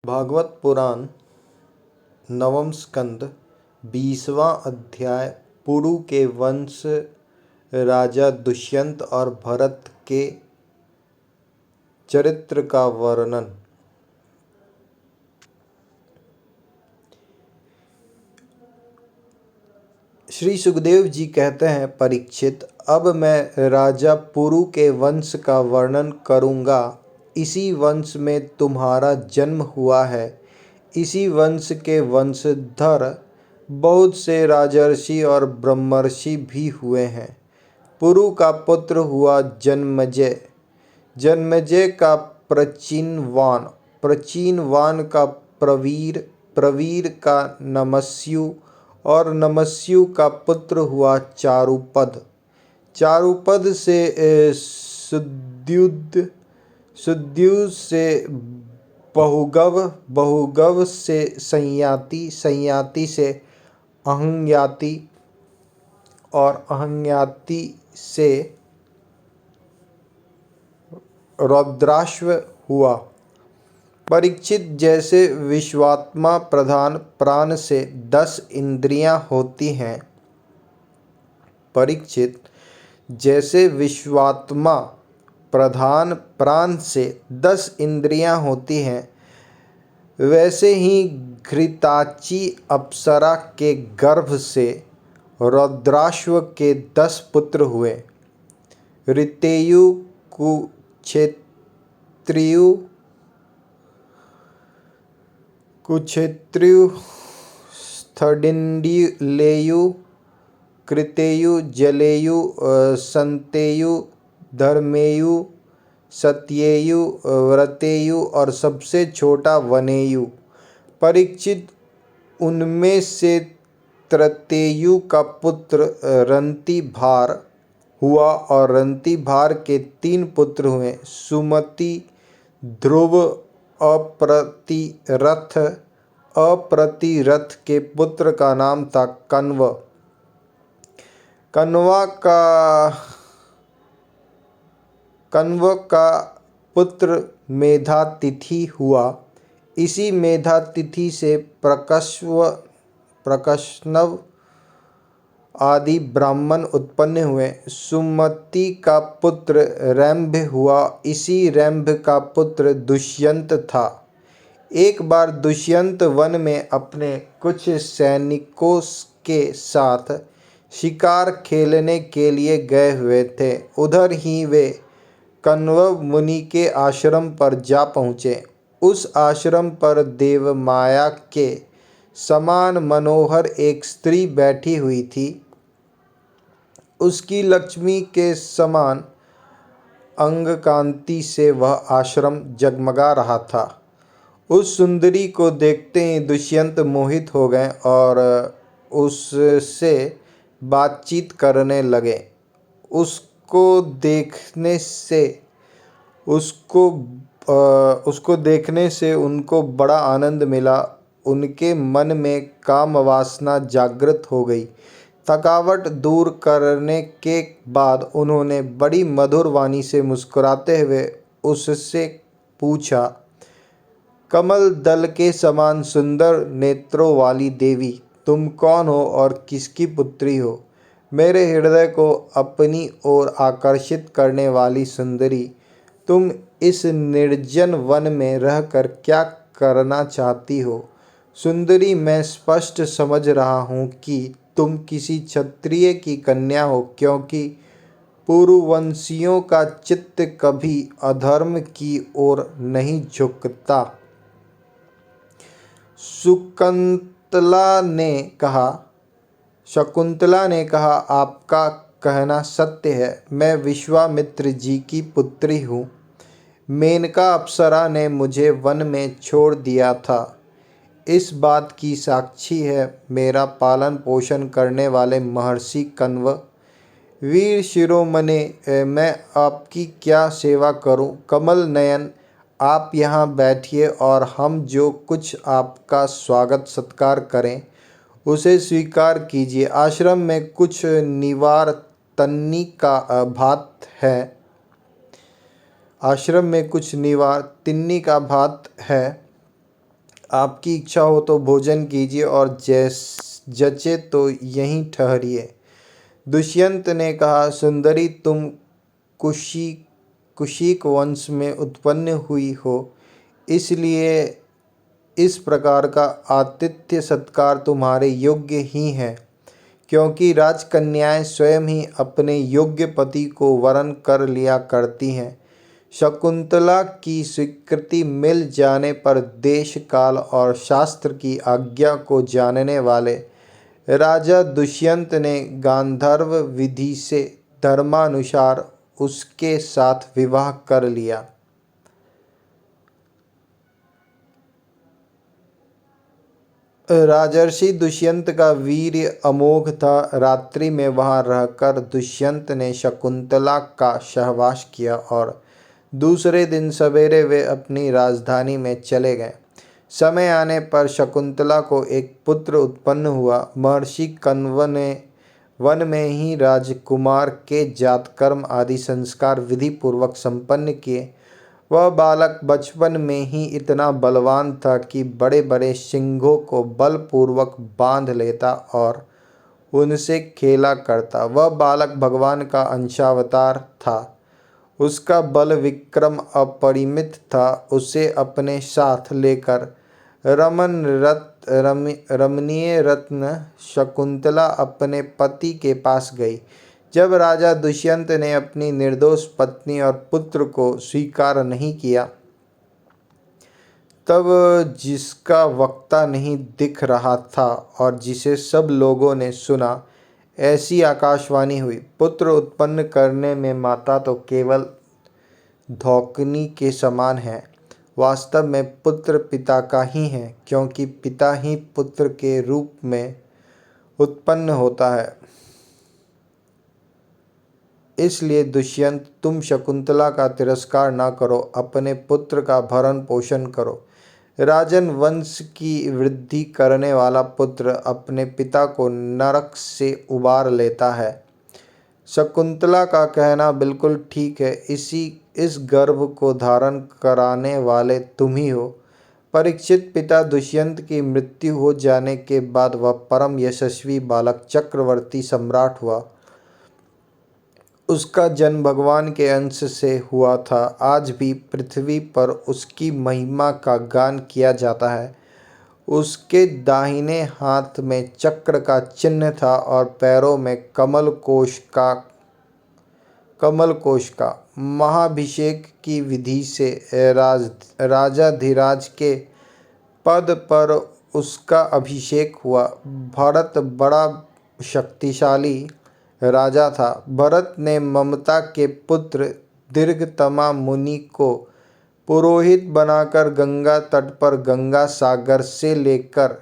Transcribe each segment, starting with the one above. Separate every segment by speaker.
Speaker 1: भागवत पुराण नवम स्कंद 20वां अध्याय। पुरु के वंश राजा दुष्यंत और भरत के चरित्र का वर्णन। श्री सुखदेव जी कहते हैं, परीक्षित, अब मैं राजा पुरु के वंश का वर्णन करूँगा। इसी वंश में तुम्हारा जन्म हुआ है। इसी वंश के वंशधर बहुत से राजर्षि और ब्रह्मर्षि भी हुए हैं। पुरु का पुत्र हुआ जन्मेजय, जन्मेजय का प्रचिनवान, प्रचिनवान का प्रवीर, प्रवीर का नमस्यु और नमस्यु का पुत्र हुआ चारुपद, चारुपद से सुद्युद, सुद्युद से बहुगव, बहुगव से संयाति, संयाति से अहंयाति और अहंयाति से रौद्राश्व हुआ। परीक्षित, जैसे विश्वात्मा प्रधान प्राण से 10 इंद्रियां होती हैं, परीक्षित, जैसे विश्वात्मा प्रधान प्राण से 10 इंद्रियां होती हैं, वैसे ही घृताची अप्सरा के गर्भ से रौद्राश्व के 10 पुत्र हुए। ऋतेयु, कुक्षेत्रियु, कुक्षेत्रियु, स्थडिंडिलेयु, कृतेयु, जलेयु, संतेयु, धर्मेयु, सत्येयु, व्रतेयु और सबसे छोटा वनेयु। परीक्षित, उनमें से त्रतेयु का पुत्र रंतिभार हुआ और रंतिभार के 3 पुत्र हुए, सुमति, ध्रुव, अप्रतिरथ। अप्रतिरथ के पुत्र का नाम था कण्व। कण्व का पुत्र मेधातिथि हुआ। इसी मेधातिथि से प्रकश्नव आदि ब्राह्मण उत्पन्न हुए। सुमति का पुत्र रंभ हुआ। इसी रंभ का पुत्र दुष्यंत था। एक बार दुष्यंत वन में अपने कुछ सैनिकों के साथ शिकार खेलने के लिए गए हुए थे। उधर ही वे कण्व मुनि के आश्रम पर जा पहुँचे। उस आश्रम पर देवमाया के समान मनोहर एक स्त्री बैठी हुई थी। उसकी लक्ष्मी के समान अंग कांति से वह आश्रम जगमगा रहा था। उस सुंदरी को देखते ही दुष्यंत मोहित हो गए और उससे बातचीत करने लगे। उसको देखने से उनको बड़ा आनंद मिला। उनके मन में काम वासना जागृत हो गई। थकावट दूर करने के बाद उन्होंने बड़ी मधुर वाणी से मुस्कुराते हुए उससे पूछा, कमल दल के समान सुंदर नेत्रों वाली देवी, तुम कौन हो और किसकी पुत्री हो? मेरे हृदय को अपनी ओर आकर्षित करने वाली सुंदरी, तुम इस निर्जन वन में रहकर क्या करना चाहती हो? सुंदरी, मैं स्पष्ट समझ रहा हूँ कि तुम किसी क्षत्रिय की कन्या हो, क्योंकि पुरुवंशियों का चित्त कभी अधर्म की ओर नहीं झुकता। शकुंतला ने कहा, आपका कहना सत्य है। मैं विश्वामित्र जी की पुत्री हूँ। मेनका अप्सरा ने मुझे वन में छोड़ दिया था। इस बात की साक्षी है मेरा पालन पोषण करने वाले महर्षि कण्व। वीर शिरोमणि, मैं आपकी क्या सेवा करूं? कमल नयन, आप यहाँ बैठिए और हम जो कुछ आपका स्वागत सत्कार करें उसे स्वीकार कीजिए। आश्रम में कुछ निवार तन्नी का भात है। आश्रम में कुछ निवार तिन्नी का भात है। आपकी इच्छा हो तो भोजन कीजिए और जचे तो यहीं ठहरिए। दुष्यंत ने कहा, सुंदरी, तुम कुशी कुशिक वंश में उत्पन्न हुई हो, इसलिए इस प्रकार का आतिथ्य सत्कार तुम्हारे योग्य ही है, क्योंकि राजकन्याएं स्वयं ही अपने योग्य पति को वरण कर लिया करती हैं। शकुंतला की स्वीकृति मिल जाने पर देश काल और शास्त्र की आज्ञा को जानने वाले राजा दुष्यंत ने गांधर्व विधि से धर्मानुसार उसके साथ विवाह कर लिया। राजर्षि दुष्यंत का वीर्य अमोघ था। रात्रि में वहां रहकर दुष्यंत ने शकुंतला का सहवास किया और दूसरे दिन सवेरे वे अपनी राजधानी में चले गए। समय आने पर शकुंतला को एक पुत्र उत्पन्न हुआ। महर्षि कण्व ने वन में ही राजकुमार के जातकर्म आदि संस्कार विधि पूर्वक संपन्न किए। वह बालक बचपन में ही इतना बलवान था कि बड़े बड़े सिंहों को बलपूर्वक बांध लेता और उनसे खेला करता। वह बालक भगवान का अंशावतार था। उसका बल विक्रम अपरिमित था। उसे अपने साथ लेकर रमणीय रत्न शकुंतला अपने पति के पास गई। जब राजा दुष्यंत ने अपनी निर्दोष पत्नी और पुत्र को स्वीकार नहीं किया, तब जिसका वक्ता नहीं दिख रहा था और जिसे सब लोगों ने सुना, ऐसी आकाशवाणी हुई, पुत्र उत्पन्न करने में माता तो केवल धौकनी के समान है। वास्तव में पुत्र पिता का ही है, क्योंकि पिता ही पुत्र के रूप में उत्पन्न होता है। इसलिए दुष्यंत, तुम शकुंतला का तिरस्कार न करो, अपने पुत्र का भरण पोषण करो। राजन, वंश की वृद्धि करने वाला पुत्र अपने पिता को नरक से उबार लेता है। शकुंतला का कहना बिल्कुल ठीक है। इस गर्भ को धारण कराने वाले तुम ही हो। परीक्षित, पिता दुष्यंत की मृत्यु हो जाने के बाद वह परम यशस्वी बालक चक्रवर्ती सम्राट हुआ। उसका जन्म भगवान के अंश से हुआ था। आज भी पृथ्वी पर उसकी महिमा का गान किया जाता है। उसके दाहिने हाथ में चक्र का चिन्ह था और पैरों में कमल कोश का। महाभिषेक की विधि से राजाधिराज के पद पर उसका अभिषेक हुआ। भरत बड़ा शक्तिशाली राजा था। भरत ने ममता के पुत्र दीर्घतमा मुनि को पुरोहित बनाकर गंगा तट पर गंगा सागर से लेकर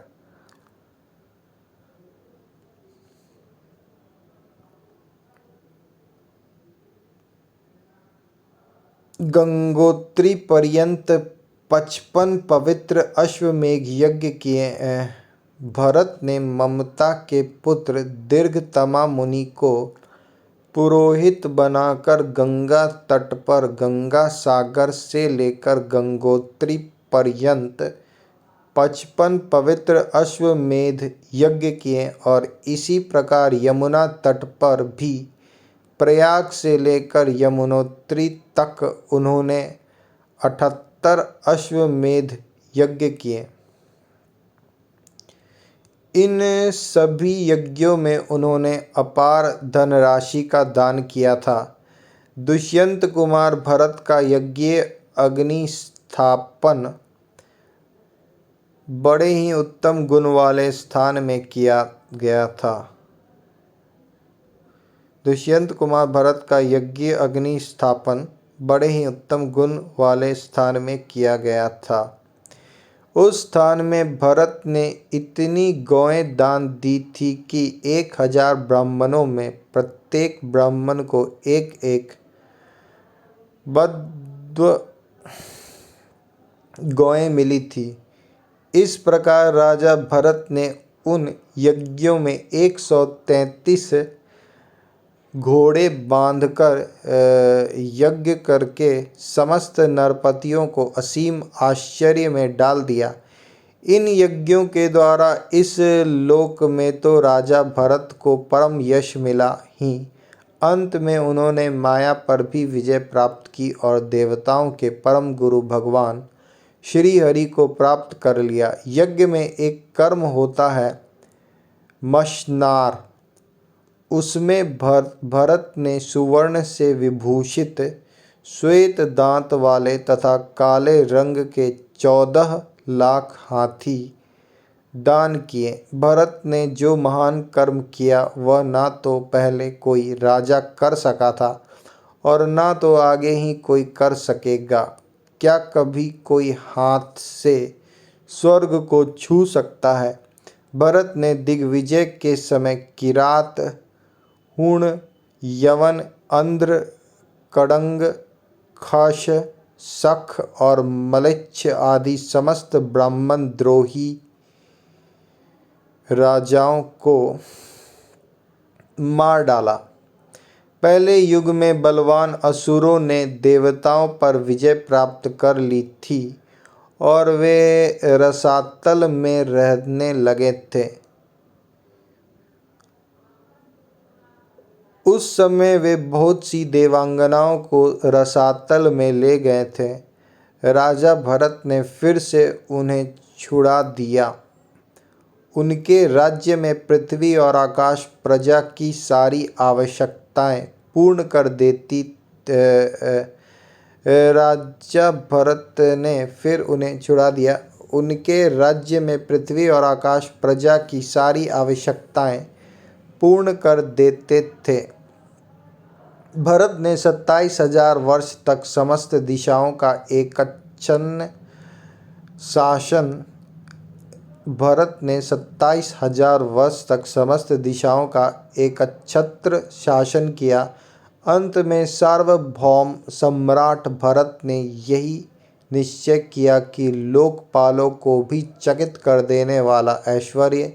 Speaker 1: गंगोत्री पर्यंत 55 पवित्र अश्वमेघ यज्ञ किए। भरत ने ममता के पुत्र दीर्घतमा मुनि को पुरोहित बनाकर गंगा तट पर गंगा सागर से लेकर गंगोत्री पर्यंत 55 पवित्र अश्वमेध यज्ञ किए और इसी प्रकार यमुना तट पर भी प्रयाग से लेकर यमुनोत्री तक उन्होंने 78 अश्वमेध यज्ञ किए। इन सभी यज्ञों में उन्होंने अपार धनराशि का दान किया था। दुष्यंत कुमार भरत का यज्ञ अग्नि स्थापन बड़े ही उत्तम गुण वाले स्थान में किया गया था। दुष्यंत कुमार भरत का यज्ञ अग्नि स्थापन बड़े ही उत्तम गुण वाले स्थान में किया गया था। उस स्थान में भरत ने इतनी गौएं दान दी थी कि 1000 ब्राह्मणों में प्रत्येक ब्राह्मण को एक एक बद्ध गौएं मिली थी। इस प्रकार राजा भरत ने उन यज्ञों में 133 घोड़े बांधकर यज्ञ करके समस्त नरपतियों को असीम आश्चर्य में डाल दिया। इन यज्ञों के द्वारा इस लोक में तो राजा भरत को परम यश मिला ही, अंत में उन्होंने माया पर भी विजय प्राप्त की और देवताओं के परम गुरु भगवान श्री हरि को प्राप्त कर लिया। यज्ञ में एक कर्म होता है मशनार, उसमें भरत ने सुवर्ण से विभूषित श्वेत दांत वाले तथा काले रंग के 14 लाख हाथी दान किए। भरत ने जो महान कर्म किया वह ना तो पहले कोई राजा कर सका था और ना तो आगे ही कोई कर सकेगा। क्या कभी कोई हाथ से स्वर्ग को छू सकता है? भरत ने दिग्विजय के समय किरात, हुण, यवन, अंध्र, कड़ंग, खश, शक और मलेच्छ आदि समस्त ब्राह्मण द्रोही राजाओं को मार डाला। पहले युग में बलवान असुरों ने देवताओं पर विजय प्राप्त कर ली थी और वे रसातल में रहने लगे थे। उस समय वे बहुत सी देवांगनाओं को रसातल में ले गए थे। राजा भरत ने फिर से उन्हें छुड़ा दिया। उनके राज्य में पृथ्वी और आकाश प्रजा की सारी आवश्यकताएं पूर्ण कर देती। राजा भरत ने फिर उन्हें छुड़ा दिया। उनके राज्य में पृथ्वी और आकाश प्रजा की सारी आवश्यकताएं पूर्ण कर देते थे। भरत ने 27,000 वर्ष तक समस्त दिशाओं का एकच्छत्र शासन भरत ने 27,000 वर्ष तक समस्त दिशाओं का एकच्छत्र शासन किया। अंत में सार्वभौम सम्राट भरत ने यही निश्चय किया कि लोकपालों को भी चकित कर देने वाला ऐश्वर्य,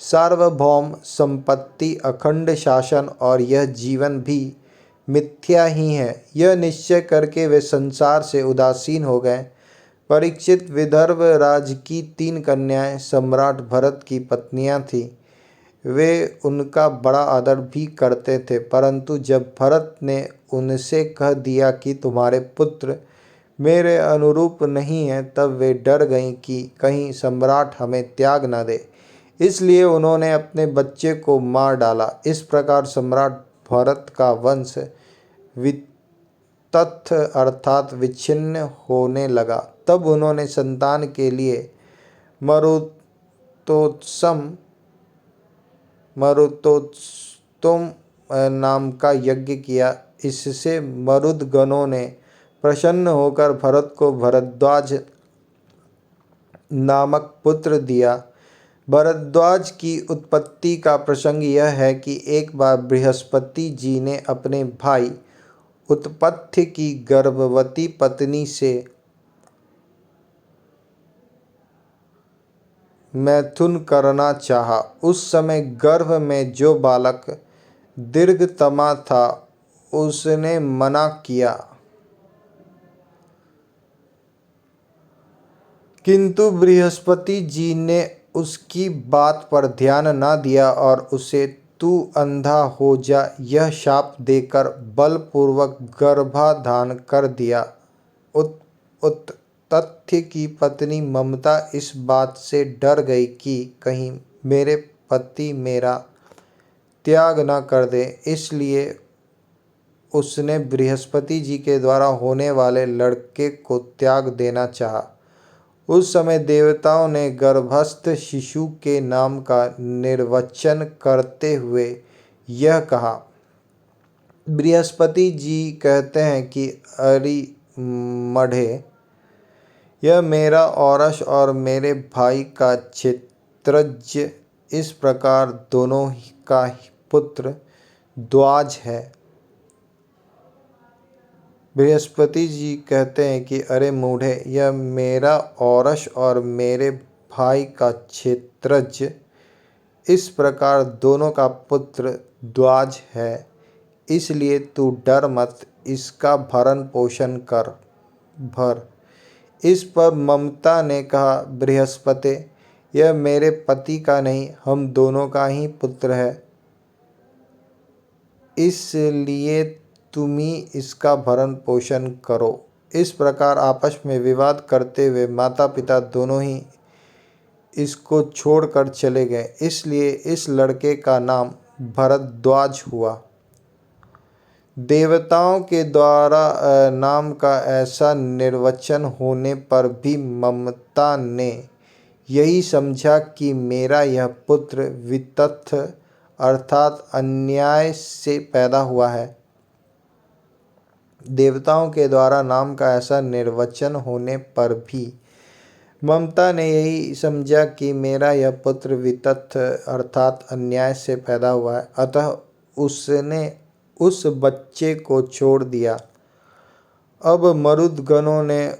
Speaker 1: सार्वभौम संपत्ति, अखंड शासन और यह जीवन भी मिथ्या ही है। यह निश्चय करके वे संसार से उदासीन हो गए। परीक्षित विदर्भ राज की 3 कन्याएं सम्राट भरत की पत्नियां थीं। वे उनका बड़ा आदर भी करते थे, परंतु जब भरत ने उनसे कह दिया कि तुम्हारे पुत्र मेरे अनुरूप नहीं हैं, तब वे डर गईं कि कहीं सम्राट हमें त्याग न दे। इसलिए उन्होंने अपने बच्चे को मार डाला। इस प्रकार सम्राट भरत का वंश वितथ अर्थात विच्छिन्न होने लगा। तब उन्होंने संतान के लिए मरुतोत्सम नाम का यज्ञ किया। इससे मरुदगणों ने प्रसन्न होकर भरत को भरद्वाज नामक पुत्र दिया। भरद्वाज की उत्पत्ति का प्रसंग यह है कि एक बार बृहस्पति जी ने अपने भाई उत्पत्ति की गर्भवती पत्नी से मैथुन करना चाहा। उस समय गर्भ में जो बालक दीर्घतमा था उसने मना किया, किंतु बृहस्पति जी ने उसकी बात पर ध्यान न दिया और उसे तू अंधा हो जा यह शाप देकर बलपूर्वक गर्भाधान कर दिया। उत्तत्य की पत्नी ममता इस बात से डर गई कि कहीं मेरे पति मेरा त्याग न कर दे, इसलिए उसने बृहस्पति जी के द्वारा होने वाले लड़के को त्याग देना चाहा। उस समय देवताओं ने गर्भस्थ शिशु के नाम का निर्वचन करते हुए यह कहा। बृहस्पति जी कहते हैं कि अरिमढ़े, यह मेरा औरस और मेरे भाई का क्षेत्रज, इस प्रकार दोनों का पुत्र द्वाज है। बृहस्पति जी कहते हैं कि अरे मूढ़े, यह मेरा औरस और मेरे भाई का क्षेत्रज, इस प्रकार दोनों का पुत्र द्वाज है। इसलिए तू डर मत, इसका भरण पोषण कर। भर इस पर ममता ने कहा, बृहस्पति, यह मेरे पति का नहीं, हम दोनों का ही पुत्र है, इसलिए तुम ही इसका भरण पोषण करो। इस प्रकार आपस में विवाद करते हुए माता पिता दोनों ही इसको छोड़कर चले गए। इसलिए इस लड़के का नाम भरद्वाज हुआ। देवताओं के द्वारा नाम का ऐसा निर्वचन होने पर भी ममता ने यही समझा कि मेरा यह पुत्र वितथ अर्थात अन्याय से पैदा हुआ है। देवताओं के द्वारा नाम का ऐसा निर्वचन होने पर भी ममता ने यही समझा कि मेरा यह पुत्र वितथ अर्थात अन्याय से पैदा हुआ है, अतः उसने उस बच्चे को छोड़ दिया। अब मरुदगणों ने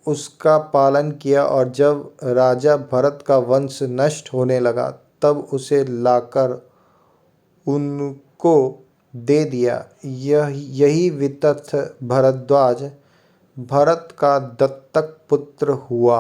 Speaker 1: उसका पालन किया और जब राजा भरत का वंश नष्ट होने लगा तब उसे लाकर उनको दे दिया। यही वितथ भरद्वाज भरत का दत्तक पुत्र हुआ।